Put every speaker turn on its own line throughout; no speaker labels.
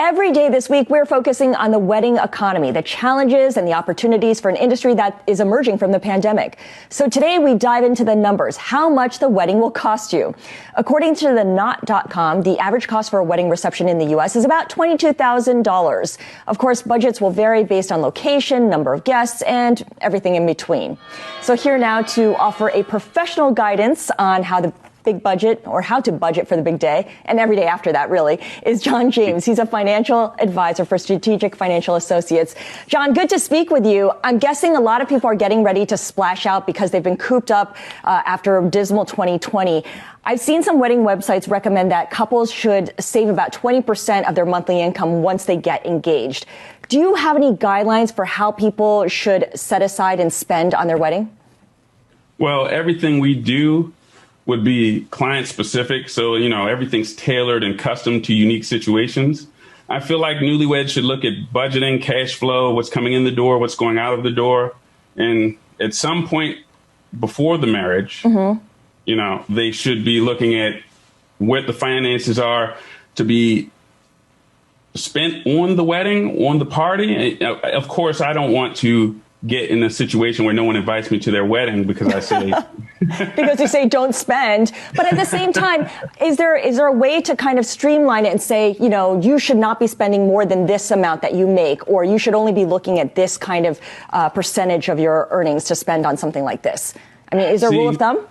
Every day this week, we're focusing on the wedding economy, the challenges and the opportunities for an industry that is emerging from the pandemic. So today we dive into the numbers, how much the wedding will cost you. According to the Knot.com, the average cost for a wedding reception in the U.S. is about $22,000. Of course, budgets will vary based on location, number of guests, and everything in between. So here now to offer a professional guidance on how to budget for the big day and every day after that, really, is John James. He's a financial advisor for Strategic Financial Associates. John, good to speak with you. I'm guessing a lot of people are getting ready to splash out because they've been cooped up after a dismal 2020. I've seen some wedding websites recommend that couples should save about 20% of their monthly income once they get engaged. Do you have any guidelines for how people should set aside and spend on their wedding?
Well, everything we do would be client specific. So, everything's tailored and custom to unique situations. I feel like newlyweds should look at budgeting, cash flow, what's coming in the door, what's going out of the door. And at some point before the marriage, they should be looking at what the finances are to be spent on the wedding, on the party. Of course, I don't want to get in a situation where no one invites me to their wedding because I say
because you say don't spend. But at the same time, is there a way to kind of streamline it and say, you should not be spending more than this amount that you make, or you should only be looking at this kind of percentage of your earnings to spend on something like this? I mean, is there a rule of thumb?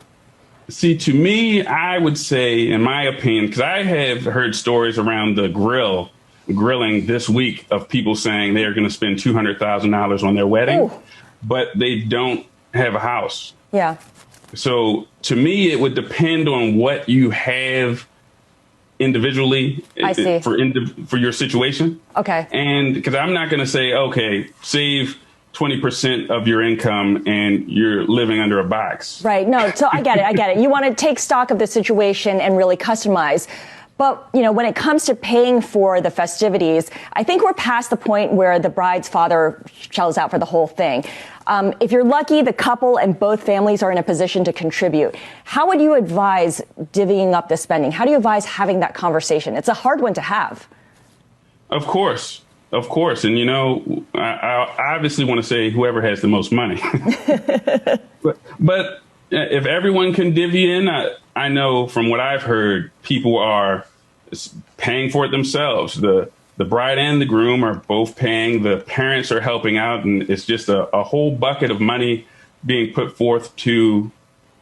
See, to me, I would say, in my opinion, because I have heard stories around the grilling this week of people saying they are going to spend $200,000 on their wedding,
Ooh.
But they don't have a house.
Yeah.
So to me, it would depend on what you have individually for your situation.
Okay.
And because I'm not going to say, okay, save 20% of your income and you're living under a box.
Right. No, so I get it. You want to take stock of the situation and really customize. But, when it comes to paying for the festivities, I think we're past the point where the bride's father shells out for the whole thing. If you're lucky, the couple and both families are in a position to contribute. How would you advise divvying up the spending? How do you advise having that conversation? It's a hard one to have.
Of course. And, I obviously want to say whoever has the most money. but if everyone can divvy in, I know from what I've heard, people are paying for it themselves. The bride and the groom are both paying. The parents are helping out. And it's just a whole bucket of money being put forth to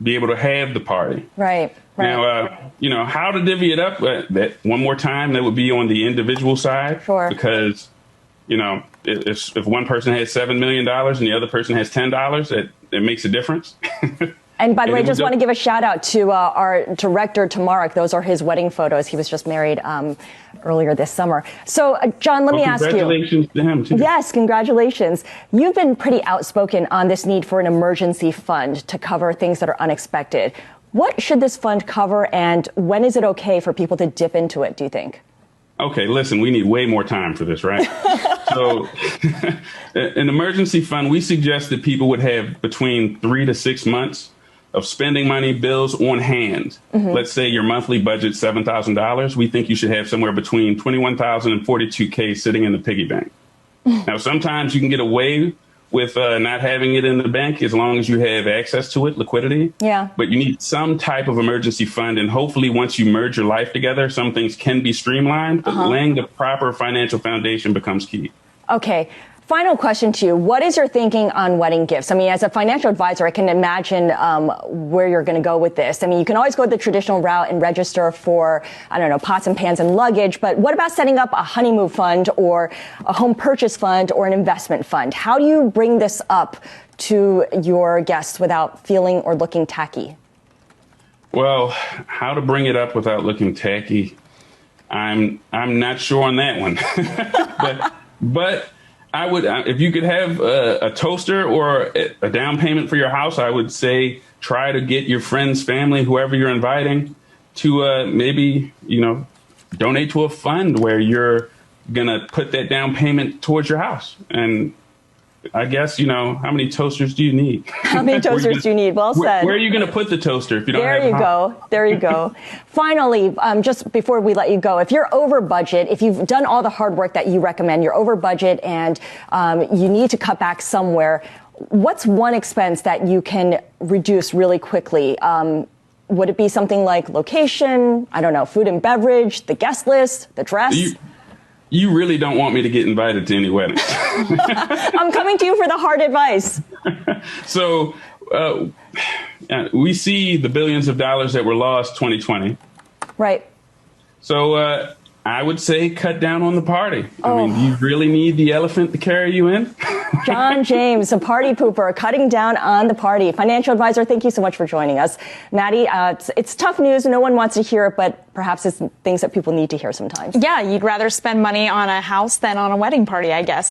be able to have the party.
Right.
Now, how to divvy it up? That one more time, that would be on the individual side.
Sure.
Because, if one person has $7 million and the other person has $10, it makes a difference.
And by the way, I just want to give a shout out to our director, Tamarek. Those are his wedding photos. He was just married earlier this summer. So, John, let me ask you.
Congratulations to him, too.
Yes, congratulations. You've been pretty outspoken on this need for an emergency fund to cover things that are unexpected. What should this fund cover, and when is it okay for people to dip into it, do you think?
Okay, listen, we need way more time for this, right? So an emergency fund, we suggest that people would have between 3 to 6 months of spending money, bills on hand. Let's say your monthly budget $7,000. We think you should have somewhere between $21,000 and $42K sitting in the piggy bank. Now, sometimes you can get away with not having it in the bank as long as you have access to it, liquidity.
Yeah.
But you need some type of emergency fund. And hopefully once you merge your life together, some things can be streamlined, but laying the proper financial foundation becomes key.
Okay. Final question to you. What is your thinking on wedding gifts? I mean, as a financial advisor, I can imagine where you're going to go with this. I mean, you can always go the traditional route and register for, pots and pans and luggage. But what about setting up a honeymoon fund or a home purchase fund or an investment fund? How do you bring this up to your guests without feeling or looking tacky?
Well, how to bring it up without looking tacky? I'm not sure on that one. but I would, if you could have a toaster or a down payment for your house, I would say try to get your friends, family, whoever you're inviting to maybe, donate to a fund where you're going to put that down payment towards your house. And I guess, how many toasters do you need?
How many toasters do you need? Well said.
Where are you going to put the toaster if you don't have
There you
a house?
go. There you go. Finally, just before we let you go, if you're over budget, if you've done all the hard work that you recommend, you're over budget and you need to cut back somewhere, what's one expense that you can reduce really quickly? Would it be something like location? I don't know, food and beverage, the guest list, the dress?
You really don't want me to get invited to any weddings.
I'm coming to you for the hard advice.
So we see the billions of dollars that were lost 2020.
Right.
So I would say cut down on the party. I mean, do you really need the elephant to carry you in?
John James, a party pooper, cutting down on the party. Financial advisor, thank you so much for joining us. Maddie, it's tough news. No one wants to hear it, but perhaps it's things that people need to hear sometimes.
Yeah, you'd rather spend money on a house than on a wedding party, I guess.